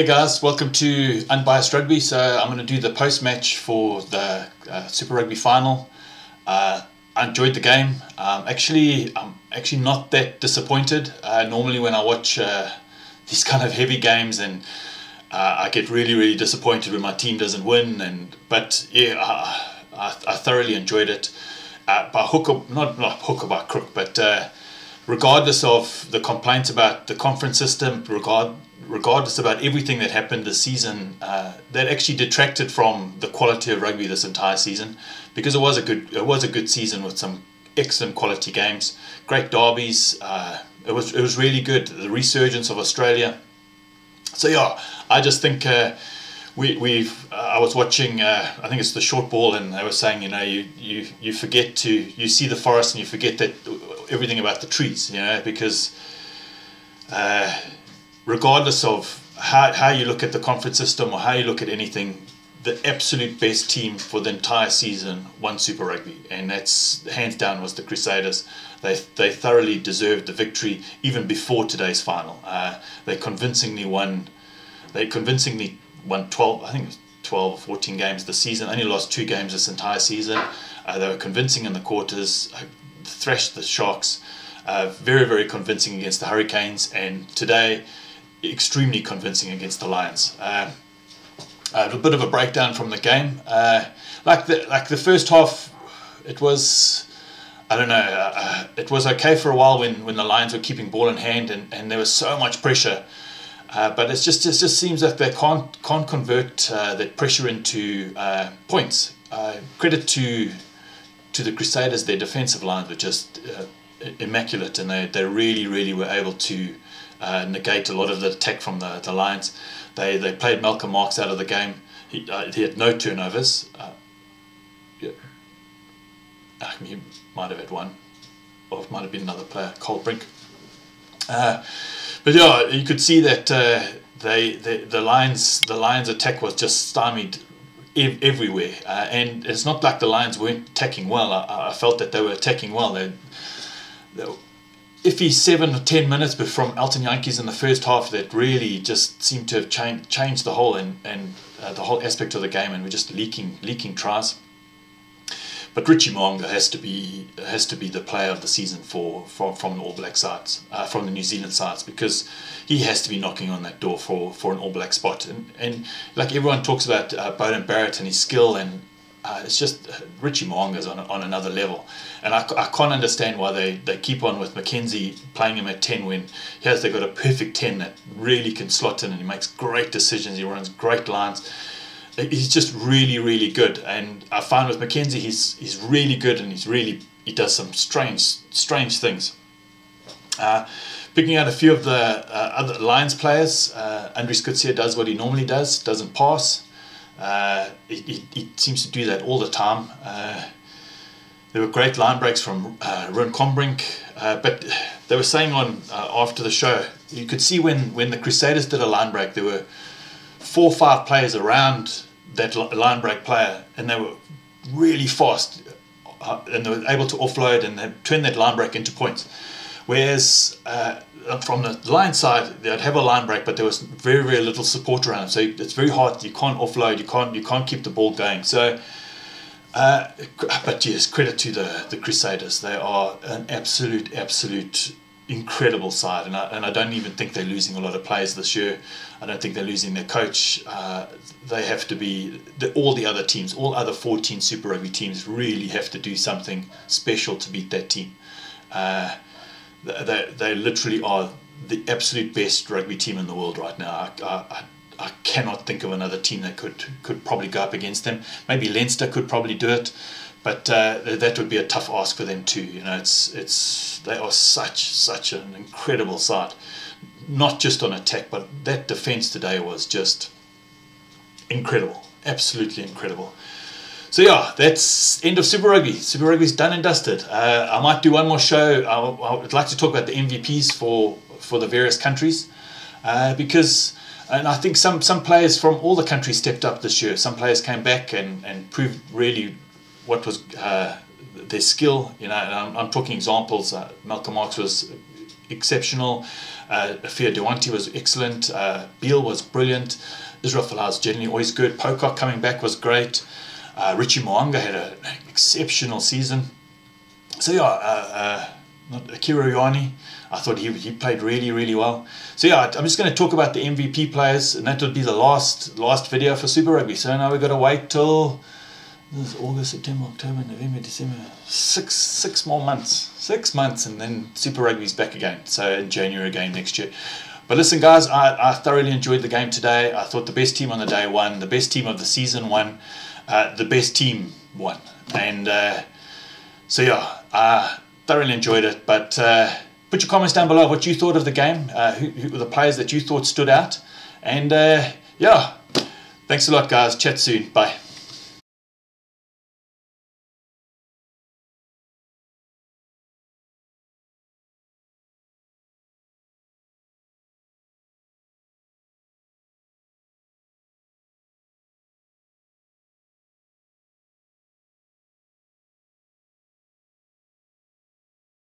Hey guys, welcome to Unbiased Rugby. So I'm going to do the post-match for the Super Rugby final. I enjoyed the game. I'm actually not that disappointed. Normally when I watch these kind of heavy games, and I get really disappointed when my team doesn't win. But yeah, I thoroughly enjoyed it. By hook or not hook or by crook, but regardless of the complaints about the conference system, regardless about everything that happened this season, that actually detracted from the quality of rugby this entire season, because it was a good season with some excellent quality games, great derbies. It was really good. The resurgence of Australia. So yeah, I just think I was watching, I think it's the short ball, and they were saying, you forget to, you see the forest and you forget that everything about the trees, because regardless of how you look at the conference system or how you look at anything, the absolute best team for the entire season won Super Rugby, and that's hands down was the Crusaders. They thoroughly deserved the victory even before today's final. They convincingly won 12, I think it was 12 or 14 games this season. Only lost 2 games this entire season. They were convincing in the quarters, thrashed the Sharks, very convincing against the Hurricanes, and today extremely convincing against the Lions. A bit of a breakdown from the game. Like the first half, it was, I don't know, it was okay for a while when the Lions were keeping ball in hand, and there was so much pressure. But it just seems like they can't convert that pressure into points. Credit to the Crusaders, their defensive lines were just immaculate, and they really were able to negate a lot of the attack from the Lions. They played Malcolm Marx out of the game. He had no turnovers. Yeah. He might have had one, or it might have been another player, Cole Brink. But yeah, you could see that the Lions attack was just stymied everywhere, and it's not like the Lions weren't attacking well. I felt that they were attacking well. They iffy 7 or 10 minutes, but from Elton Yankees in the first half, that really just seemed to have changed the whole and the whole aspect of the game, and we're just leaking tries. But Richie Mo'unga has to be the player of the season from the All Black sides, from the New Zealand sides, because he has to be knocking on that door for an All Black spot. And like everyone talks about Beauden Barrett and his skill, and it's just Richie Mo'unga's on another level. And I can't understand why they keep on with Mackenzie, playing him at 10 when they've got a perfect 10 that really can slot in, and he makes great decisions, he runs great lines. He's just really good, and I find with Mackenzie he's really good, and he does some strange things. Picking out a few of the other Lions players, Andries Coetzee does what he normally does, doesn't pass. He seems to do that all the time. There were great line breaks from Ruan Combrink, but they were saying on after the show, you could see when the Crusaders did a line break, there were 4 or 5 players around that line break player, and they were really fast, and they were able to offload and they turned that line break into points. Whereas from the Lions side, they'd have a line break, but there was very little support around them, so it's very hard. You can't offload, you can't keep the ball going. So but yes, credit to the Crusaders. They are an absolute incredible side, and I don't even think they're losing a lot of players this year. I don't think they're losing their coach. They have to be, all the other teams, all other 14 Super Rugby teams really have to do something special to beat that team. They literally are the absolute best rugby team in the world right now. I cannot think of another team that could probably go up against them. Maybe Leinster could probably do it, but that would be a tough ask for them too. They are such an incredible side, not just on attack, but that defence today was just incredible, absolutely incredible. So yeah, that's end of Super Rugby. Super Rugby's done and dusted. I might do one more show. I would like to talk about the MVPs for the various countries, because. And I think some players from all the countries stepped up this year. Some players came back and proved really what was their skill. And I'm talking examples. Malcolm Marx was exceptional. Afia Dewanti was excellent. Beale was brilliant. Israel Folau's generally always good. Pocock coming back was great. Richie Mo'unga had an exceptional season. So yeah, Akira Ioane, I thought he played really, really well. So yeah, I'm just going to talk about the MVP players, and that would be the last video for Super Rugby. So now we've got to wait till this is August, September, October, November, December, six more months. 6 months, and then Super Rugby's back again. So in January again next year. But listen, guys, I thoroughly enjoyed the game today. I thought the best team on the day won, the best team of the season won, the best team won. And so yeah, I thoroughly enjoyed it. But put your comments down below what you thought of the game, who were the players that you thought stood out. And yeah, thanks a lot, guys. Chat soon. Bye.